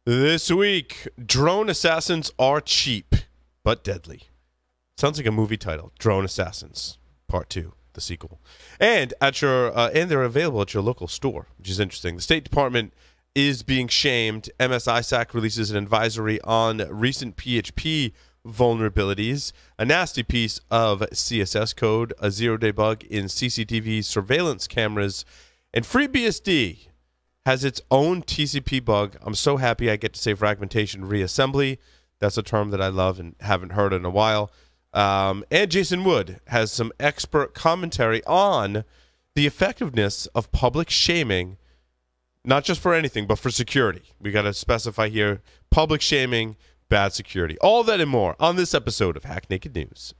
This week, drone assassins are cheap, but deadly. Sounds like a movie title, Drone Assassins, Part 2, the sequel. And they're available at your local store, which is interesting. The State Department is being shamed. MS-ISAC releases an advisory on recent PHP vulnerabilities, a nasty piece of CSS code, a zero-day bug in CCTV surveillance cameras, and FreeBSD has its own TCP bug. I'm so happy I get to say fragmentation reassembly. That's a term that I love and haven't heard in a while. And Jason Wood has some expert commentary on the effectiveness of public shaming, not just for anything, but for security. We got to specify here, public shaming, bad security. All that and more on this episode of Hack Naked News.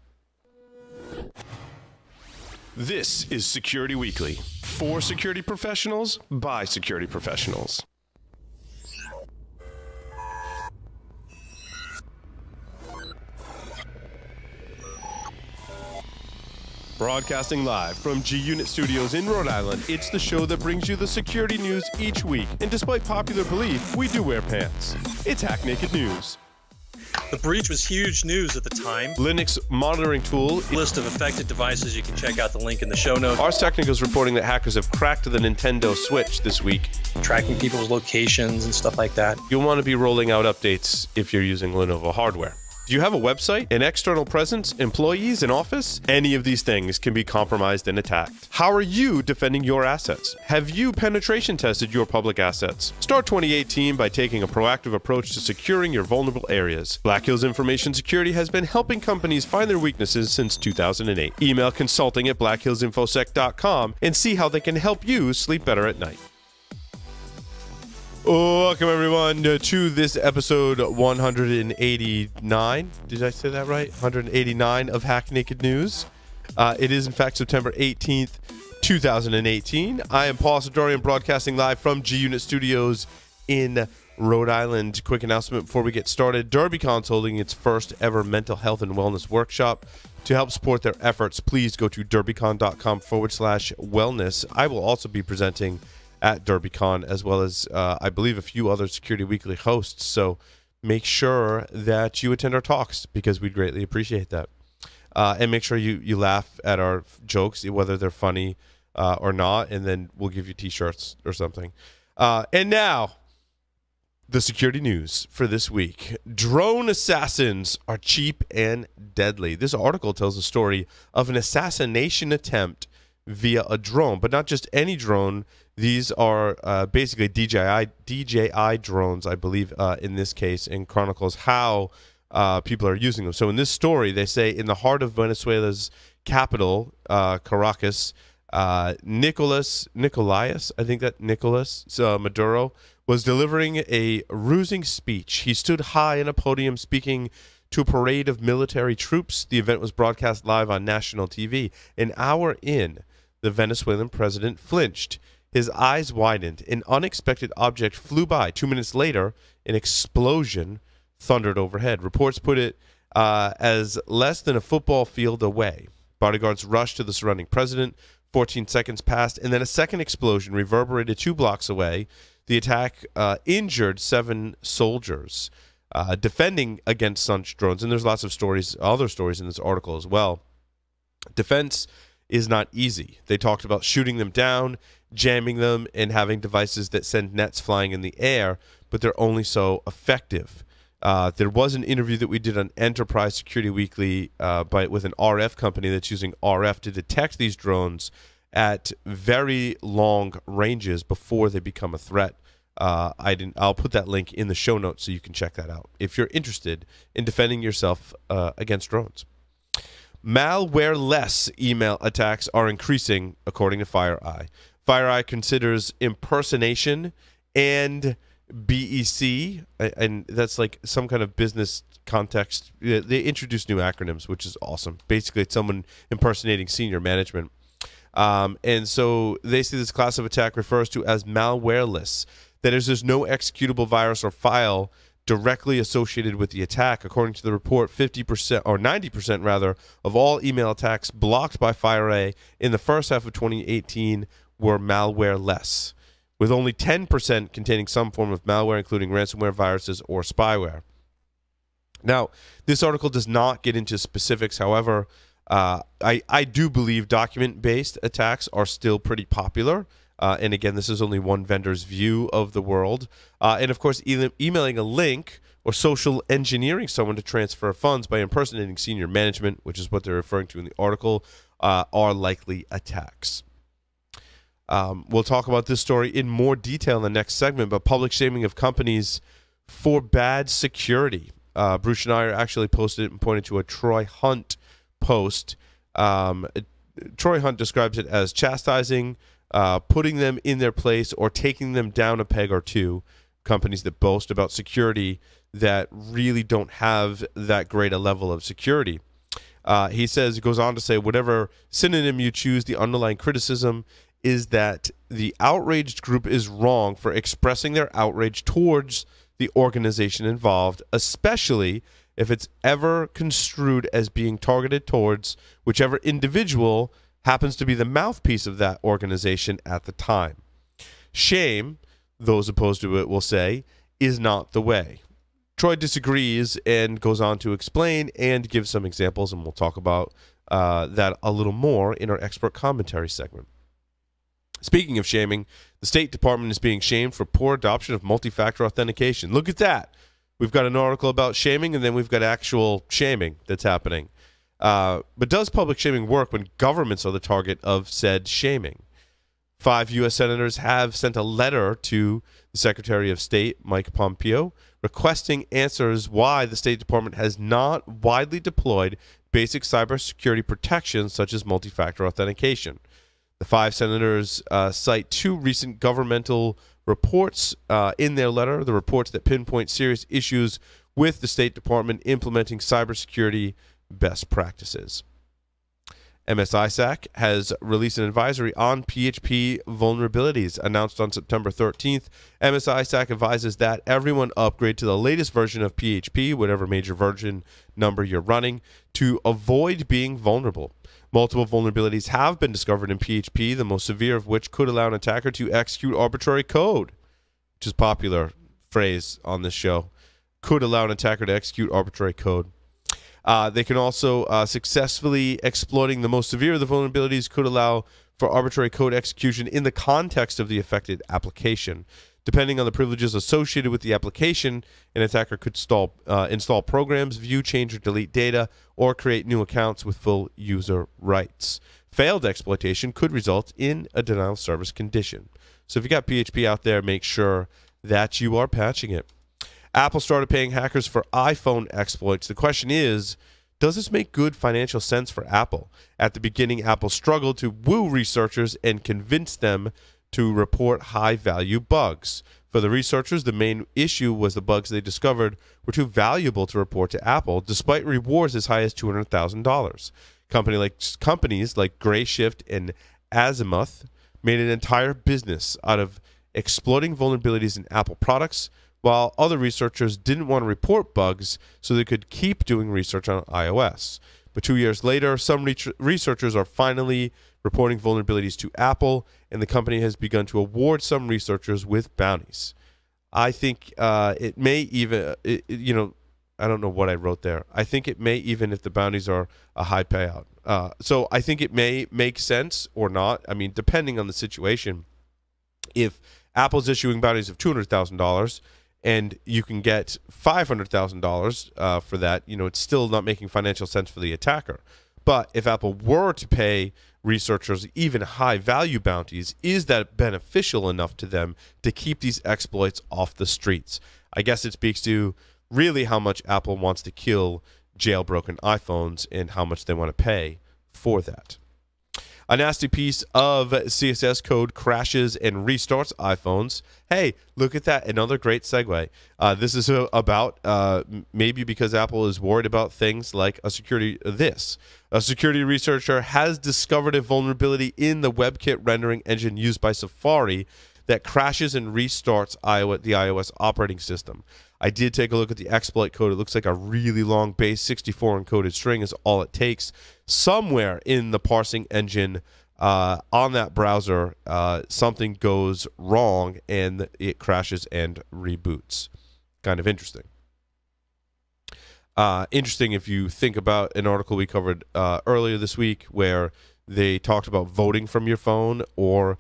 This is Security Weekly. For security professionals, by security professionals. Broadcasting live from G-Unit Studios in Rhode Island, it's the show that brings you the security news each week. And despite popular belief, we do wear pants. It's Hack Naked News. The breach was huge news at the time. Linux monitoring tool. List of affected devices. You can check out the link in the show notes. Ars Technica is reporting that hackers have cracked the Nintendo Switch this week. Tracking people's locations and stuff like that. You'll want to be rolling out updates if you're using Lenovo hardware. Do you have a website, an external presence, employees, an office? Any of these things can be compromised and attacked. How are you defending your assets? Have you penetration tested your public assets? Start 2018 by taking a proactive approach to securing your vulnerable areas. Black Hills Information Security has been helping companies find their weaknesses since 2008. Email consulting at blackhillsinfosec.com and see how they can help you sleep better at night. Welcome, everyone, to this episode 189. Did I say that right? 189 of Hack Naked News. It is, in fact, September 18th, 2018. I am Paul Sidorian, broadcasting live from G-Unit Studios in Rhode Island. Quick announcement before we get started. DerbyCon's holding its first ever mental health and wellness workshop. To help support their efforts, please go to derbycon.com/wellness. I will also be presenting at DerbyCon, as well as, I believe, a few other Security Weekly hosts. So make sure that you attend our talks, because we'd greatly appreciate that. And make sure you laugh at our jokes, whether they're funny or not, and then we'll give you T-shirts or something. And now, the security news for this week. Drone assassins are cheap and deadly. This article tells the story of an assassination attempt via a drone, but not just any drone. These are basically DJI drones, I believe, in this case, and chronicles how people are using them. So in this story, they say in the heart of Venezuela's capital, Caracas, Nicolas Maduro was delivering a rousing speech. He stood high in a podium speaking to a parade of military troops. The event was broadcast live on national TV. An hour in, the Venezuelan president flinched. His eyes widened. An unexpected object flew by. 2 minutes later, an explosion thundered overhead. Reports put it as less than a football field away. Bodyguards rushed to the surrounding president. 14 seconds passed, and then a second explosion reverberated 2 blocks away. The attack injured 7 soldiers. Defending against such drones, and there's lots of stories, other stories in this article as well. Defense is not easy. They talked about shooting them down, jamming them, and having devices that send nets flying in the air, but they're only so effective. There was an interview that we did on Enterprise Security Weekly with an RF company that's using RF to detect these drones at very long ranges before they become a threat. I'll put that link in the show notes so you can check that out if you're interested in defending yourself against drones. Malware-less email attacks are increasing, according to FireEye. FireEye considers impersonation and BEC, and that's like some kind of business context. They introduce new acronyms, which is awesome. Basically, it's someone impersonating senior management. And so they see this class of attack refers to as malware-less. That is, there's no executable virus or file directly associated with the attack. According to the report, 50% or 90% rather of all email attacks blocked by FireEye in the first half of 2018 were malware-less. with only 10% containing some form of malware, including ransomware, viruses, or spyware. Now, this article does not get into specifics. However, I do believe document-based attacks are still pretty popular. And again, this is only one vendor's view of the world. And of course, emailing a link or social engineering someone to transfer funds by impersonating senior management, which is what they're referring to in the article, are likely attacks. We'll talk about this story in more detail in the next segment, but public shaming of companies for bad security. Bruce Schneier actually posted it and pointed to a Troy Hunt post. Troy Hunt describes it as chastising, putting them in their place, or taking them down a peg or two. Companies that boast about security that really don't have that great a level of security. He goes on to say, whatever synonym you choose, the underlying criticism is that the outraged group is wrong for expressing their outrage towards the organization involved, especially if it's ever construed as being targeted towards whichever individual happens to be the mouthpiece of that organization at the time. Shame, those opposed to it will say, is not the way. Troy disagrees and goes on to explain and give some examples, and we'll talk about that a little more in our expert commentary segment. Speaking of shaming, the State Department is being shamed for poor adoption of multi-factor authentication. Look at that. We've got an article about shaming, and then we've got actual shaming that's happening. But does public shaming work when governments are the target of said shaming? 5 U.S. senators have sent a letter to the Secretary of State, Mike Pompeo, requesting answers why the State Department has not widely deployed basic cybersecurity protections such as multi-factor authentication. The 5 senators cite 2 recent governmental reports in their letter, the reports that pinpoint serious issues with the State Department implementing cybersecurity best practices. MS-ISAC has released an advisory on PHP vulnerabilities. Announced on September 13th, MS-ISAC advises that everyone upgrade to the latest version of PHP, whatever major version number you're running, to avoid being vulnerable. Multiple vulnerabilities have been discovered in PHP, the most severe of which could allow an attacker to execute arbitrary code, which is a popular phrase on this show. Could allow an attacker to execute arbitrary code. They can also successfully exploiting the most severe of the vulnerabilities could allow for arbitrary code execution in the context of the affected application. Depending on the privileges associated with the application, an attacker could install programs, view, change, or delete data, or create new accounts with full user rights. Failed exploitation could result in a denial of service condition. So if you got PHP out there, make sure that you are patching it. Apple started paying hackers for iPhone exploits. The question is, does this make good financial sense for Apple? At the beginning, Apple struggled to woo researchers and convince them to report high-value bugs. For the researchers, the main issue was the bugs they discovered were too valuable to report to Apple, despite rewards as high as $200,000. Companies like Grayshift and Azimuth made an entire business out of exploiting vulnerabilities in Apple products, while other researchers didn't want to report bugs so they could keep doing research on iOS. But 2 years later, some researchers are finally reporting vulnerabilities to Apple, and the company has begun to award some researchers with bounties. I think it may even, I don't know what I wrote there. I think it may even if the bounties are a high payout. So I think it may make sense or not. I mean, depending on the situation. If Apple's issuing bounties of $200,000 and you can get $500,000 for that, it's still not making financial sense for the attacker. But if Apple were to pay researchers even high-value bounties, is that beneficial enough to them to keep these exploits off the streets? I guess it speaks to really how much Apple wants to kill jailbroken iPhones and how much they want to pay for that. A nasty piece of CSS code crashes and restarts iPhones. Hey, look at that. Another great segue. This is about maybe because Apple is worried about things like a security researcher has discovered a vulnerability in the WebKit rendering engine used by Safari that crashes and restarts the iOS operating system. I did take a look at the exploit code. It looks like a really long base 64 encoded string is all it takes. Somewhere in the parsing engine on that browser, something goes wrong and it crashes and reboots. Kind of interesting. Interesting if you think about an article we covered earlier this week where they talked about voting from your phone, or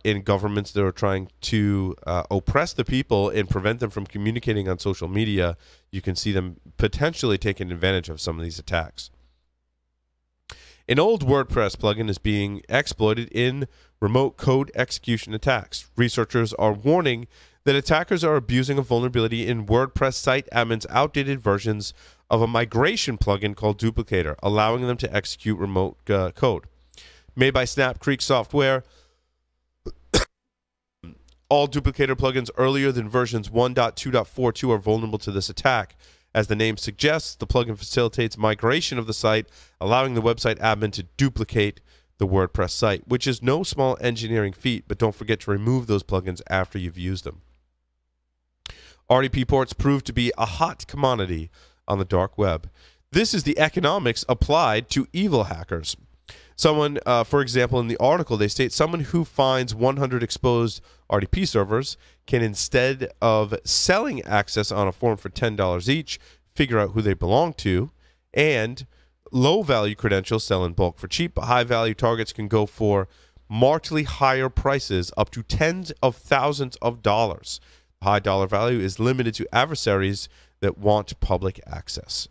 in governments that are trying to oppress the people and prevent them from communicating on social media. You can see them potentially taking advantage of some of these attacks. An old WordPress plugin is being exploited in remote code execution attacks. Researchers are warning that attackers are abusing a vulnerability in WordPress site admins' outdated versions of a migration plugin called Duplicator, allowing them to execute remote code. Made by Snap Creek Software, all Duplicator plugins earlier than versions 1.2.42 are vulnerable to this attack. As the name suggests, the plugin facilitates migration of the site, allowing the website admin to duplicate the WordPress site, which is no small engineering feat, but don't forget to remove those plugins after you've used them. RDP ports prove to be a hot commodity on the dark web. This is the economics applied to evil hackers. Someone, for example, in the article, they state someone who finds 100 exposed RDP servers can, instead of selling access on a forum for $10 each, figure out who they belong to, and low-value credentials sell in bulk for cheap, but high-value targets can go for markedly higher prices, up to tens of thousands of dollars. High dollar value is limited to adversaries that want public access.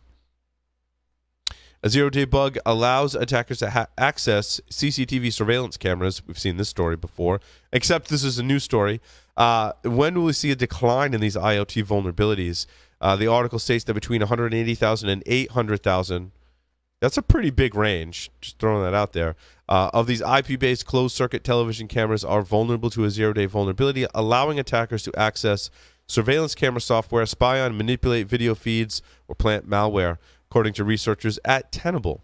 A zero-day bug allows attackers to access CCTV surveillance cameras. We've seen this story before, except this is a new story. When will we see a decline in these IoT vulnerabilities? The article states that between 180,000 and 800,000, that's a pretty big range, just throwing that out there, of these IP-based closed-circuit television cameras are vulnerable to a zero-day vulnerability, allowing attackers to access surveillance camera software, spy on, manipulate video feeds, or plant malware, according to researchers at Tenable.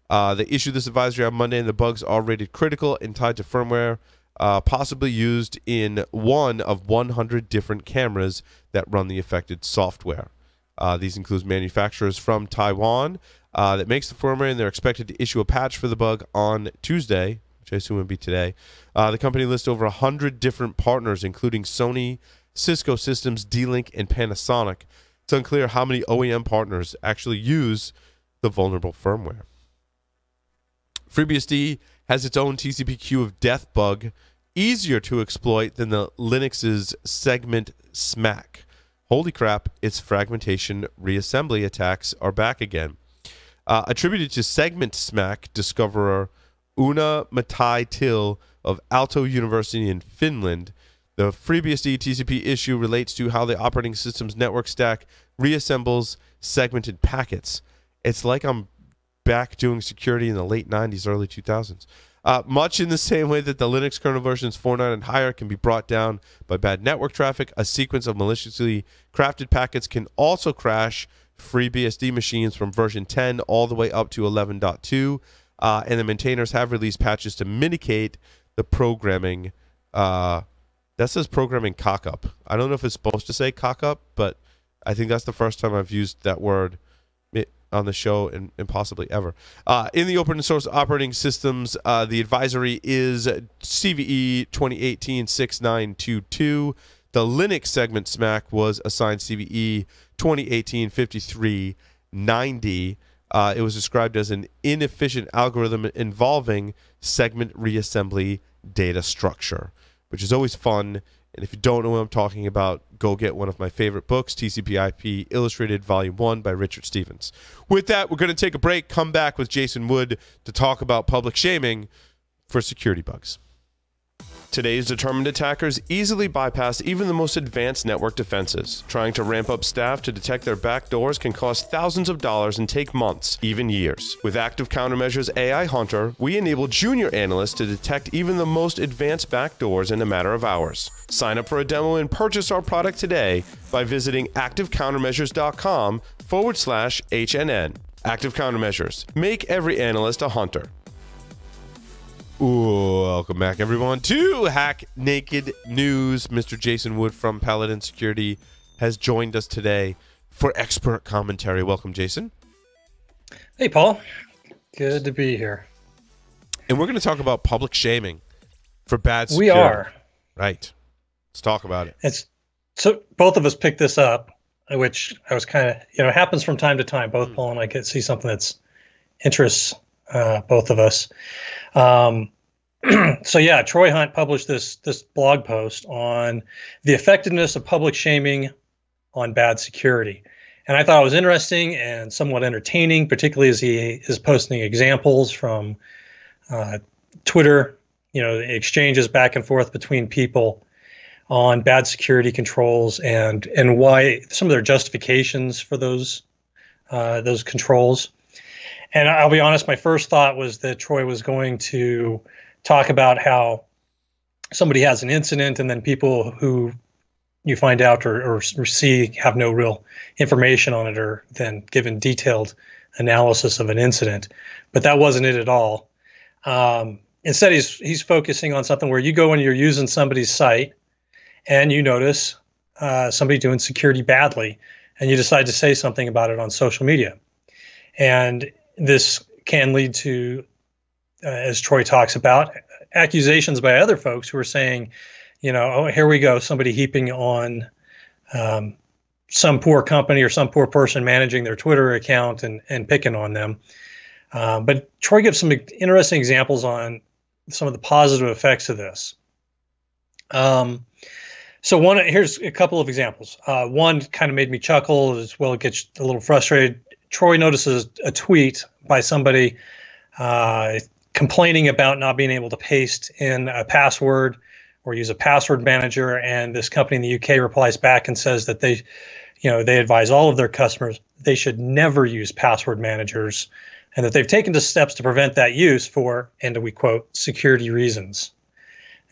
They issued this advisory on Monday, and the bugs are rated critical and tied to firmware possibly used in one of 100 different cameras that run the affected software. These include manufacturers from Taiwan that makes the firmware, and they're expected to issue a patch for the bug on Tuesday, which I assume would be today. The company lists over 100 different partners, including Sony, Cisco Systems, D-Link, and Panasonic. It's unclear how many OEM partners actually use the vulnerable firmware. FreeBSD has its own TCP-queue-of-death bug, easier to exploit than the Linux's segment SMAC. Holy crap, its fragmentation reassembly attacks are back again. Attributed to segment SMAC discoverer Una Matai Till of Aalto University in Finland, the FreeBSD TCP issue relates to how the operating system's network stack reassembles segmented packets. It's like I'm back doing security in the late 90s, early 2000s. Much in the same way that the Linux kernel versions 4.9 and higher can be brought down by bad network traffic, a sequence of maliciously crafted packets can also crash FreeBSD machines from version 10 all the way up to 11.2, and the maintainers have released patches to mitigate the programming. That says programming cock-up. I don't know if it's supposed to say cock-up, but I think that's the first time I've used that word on the show and possibly ever. In the open source operating systems, the advisory is CVE 2018-6922. The Linux segment SMAC was assigned CVE 2018-5390. It was described as an inefficient algorithm involving segment reassembly data structure, which is always fun. And if you don't know what I'm talking about, go get one of my favorite books, TCP/IP Illustrated Volume 1 by Richard Stevens. With that, we're going to take a break, come back with Jason Wood to talk about public shaming for security bugs. Today's determined attackers easily bypass even the most advanced network defenses. Trying to ramp up staff to detect their backdoors can cost thousands of dollars and take months, even years. With Active Countermeasures AI Hunter, we enable junior analysts to detect even the most advanced backdoors in a matter of hours. Sign up for a demo and purchase our product today by visiting activecountermeasures.com/HNN. Active Countermeasures. Make every analyst a hunter. Ooh, welcome back, everyone, to Hack Naked News. Mr. Jason Wood from Paladin Security has joined us today for expert commentary. Welcome, Jason. Hey, Paul. Good to be here. And we're going to talk about public shaming for bad security. We are. Right. Let's talk about it. So both of us picked this up, which I was kind of, it happens from time to time. Both Paul and I could see something that's interests both of us. So yeah, Troy Hunt published this blog post on the effectiveness of public shaming on bad security. And I thought it was interesting and somewhat entertaining, particularly as he is posting examples from Twitter, exchanges back and forth between people on bad security controls and why some of their justifications for those controls. And I'll be honest, my first thought was that Troy was going to talk about how somebody has an incident and then people who you find out or see have no real information on it or then given detailed analysis of an incident. But that wasn't it at all. Instead, he's focusing on something where you go and you're using somebody's site and you notice somebody doing security badly and you decide to say something about it on social media. And this can lead to, as Troy talks about, accusations by other folks who are saying, oh, here we go, somebody heaping on some poor company or some poor person managing their Twitter account and picking on them. But Troy gives some interesting examples on some of the positive effects of this. So here's a couple of examples. One kind of made me chuckle as well. It gets a little frustrated. Troy notices a tweet by somebody complaining about not being able to paste in a password or use a password manager. And this company in the UK replies back and says that they advise all of their customers they should never use password managers and that they've taken the steps to prevent that use for, and we quote, security reasons.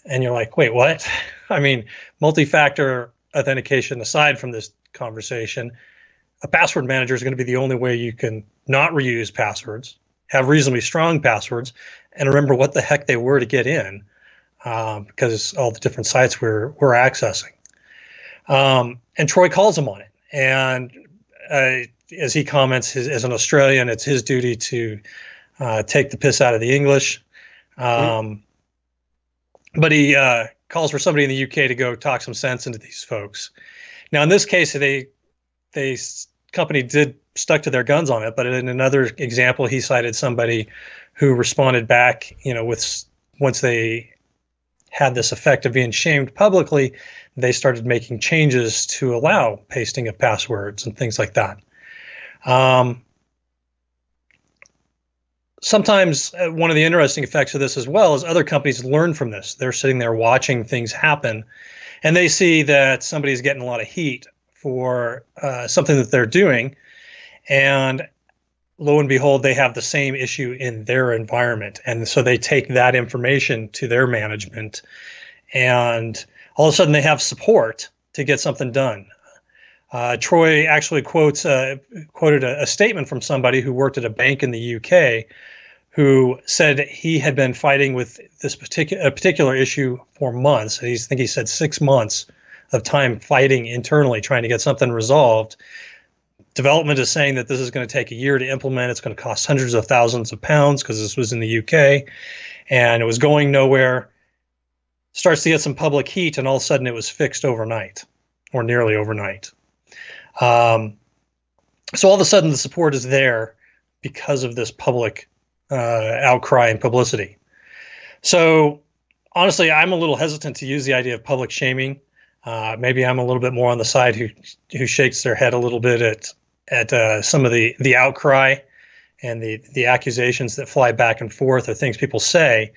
And you're like, wait, what? I mean, multi-factor authentication aside from this conversation, a password manager is going to be the only way you can not reuse passwords, have reasonably strong passwords, and remember what the heck they were to get in, because all the different sites we're accessing. And Troy calls him on it. And as he comments, as an Australian, it's his duty to take the piss out of the English. But he calls for somebody in the UK to go talk some sense into these folks. Now, in this case, company did stuck to their guns on it, but in another example, he cited somebody who responded back, once they had this effect of being shamed publicly, they started making changes to allow pasting of passwords and things like that. Sometimes one of the interesting effects of this as well is other companies learn from this. They're sitting there watching things happen, and they see that somebody's getting a lot of heat for something that they're doing, and lo and behold, they have the same issue in their environment. And so they take that information to their management, and all of a sudden they have support to get something done. Troy actually quoted a statement from somebody who worked at a bank in the UK who said he had been fighting with this particular issue for months. I think he said 6 months of time fighting internally, trying to get something resolved. Development is saying that this is going to take a year to implement. It's going to cost hundreds of thousands of pounds because this was in the UK and it was going nowhere. Starts to get some public heat, and all of a sudden it was fixed overnight or nearly overnight. So all of a sudden the support is there because of this public outcry and publicity. So honestly, I'm a little hesitant to use the idea of public shaming. Maybe I'm a little bit more on the side who shakes their head a little bit at some of the outcry and the accusations that fly back and forth or things people say.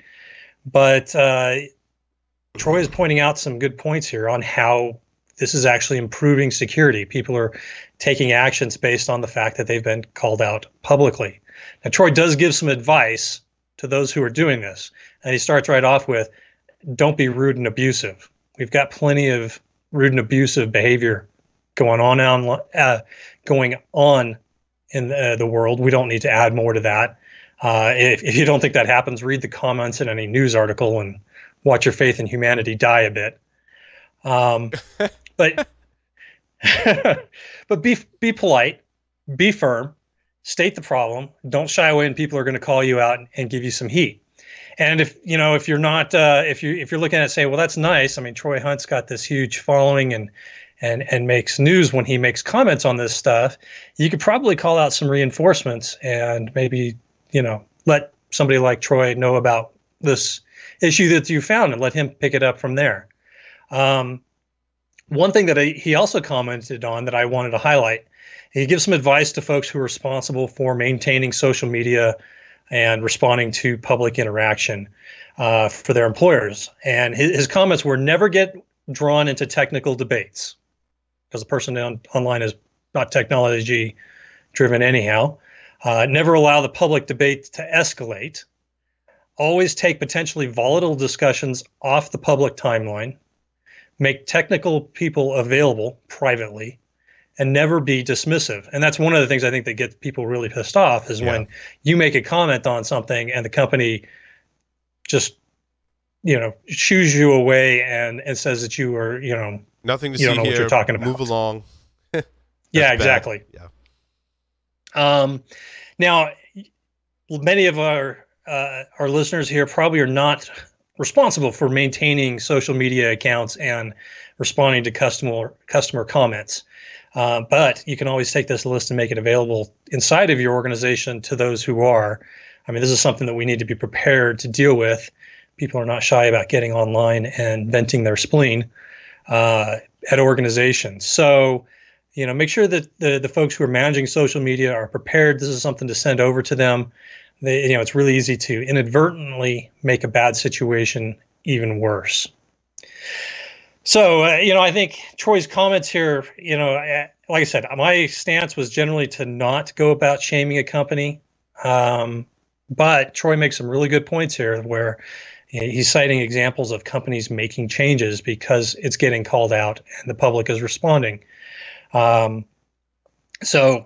But Troy is pointing out some good points here on how this is actually improving security. People are taking actions based on the fact that they've been called out publicly. Now, Troy does give some advice to those who are doing this, and he starts right off with, don't be rude and abusive. We've got plenty of rude and abusive behavior going on in the world. We don't need to add more to that. If you don't think that happens, read the comments in any news article and watch your faith in humanity die a bit. But be polite, be firm, state the problem. Don't shy away, and people are going to call you out and give you some heat. And if you're not, if you're looking at it, say, well, that's nice. I mean, Troy Hunt's got this huge following and makes news when he makes comments on this stuff. You could probably call out some reinforcements and maybe, let somebody like Troy know about this issue that you found and let him pick it up from there. One thing that he also commented on that I wanted to highlight, he gives some advice to folks who are responsible for maintaining social media and responding to public interaction for their employers. And his comments were never get drawn into technical debates, because the person online is not technology driven anyhow. Never allow the public debate to escalate. Always take potentially volatile discussions off the public timeline. Make technical people available privately, and never be dismissive. And that's one of the things I think that gets people really pissed off is when you make a comment on something and the company just, shoos you away and says that you are, nothing to you see don't know here. what you're talking about. Move along. Yeah, exactly. Yeah. Now, many of our listeners here probably are not responsible for maintaining social media accounts and responding to customer comments. But you can always take this list and make it available inside of your organization to those who are. I mean, this is something that we need to be prepared to deal with. People are not shy about getting online and venting their spleen at organizations. So, make sure that the folks who are managing social media are prepared. This is something to send over to them. It's really easy to inadvertently make a bad situation even worse. So, I think Troy's comments here, like I said, my stance was generally to not go about shaming a company. But Troy makes some really good points here where he's citing examples of companies making changes because it's getting called out and the public is responding. So,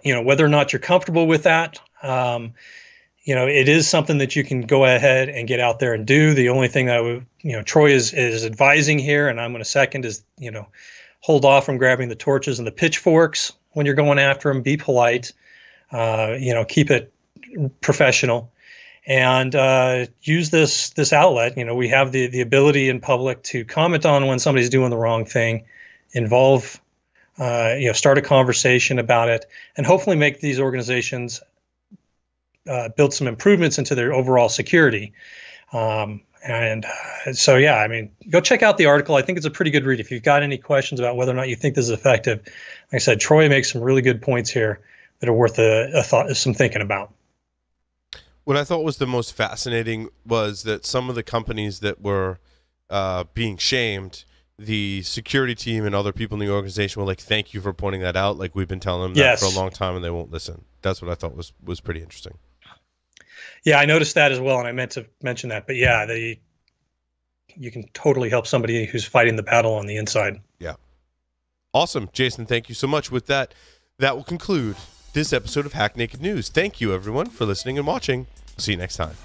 whether or not you're comfortable with that, it is something that you can go ahead and get out there and do. The only thing that Troy is advising here, and I'm going to second, is, hold off from grabbing the torches and the pitchforks when you're going after them. Be polite, keep it professional, and use this outlet. We have the ability in public to comment on when somebody's doing the wrong thing, involve, start a conversation about it, and hopefully make these organizations build some improvements into their overall security. So, go check out the article. I think it's a pretty good read. If you've got any questions about whether or not you think this is effective, like I said, Troy makes some really good points here that are worth a thought, some thinking about. What I thought was the most fascinating was that some of the companies that were being shamed, the security team and other people in the organization were like, "Thank you for pointing that out. Like, we've been telling them that for a long time and they won't listen." That's what I thought was pretty interesting. Yeah, I noticed that as well, and I meant to mention that. But yeah, you can totally help somebody who's fighting the battle on the inside. Yeah. Awesome. Jason, thank you so much. With that, that will conclude this episode of Hack Naked News. Thank you, everyone, for listening and watching. See you next time.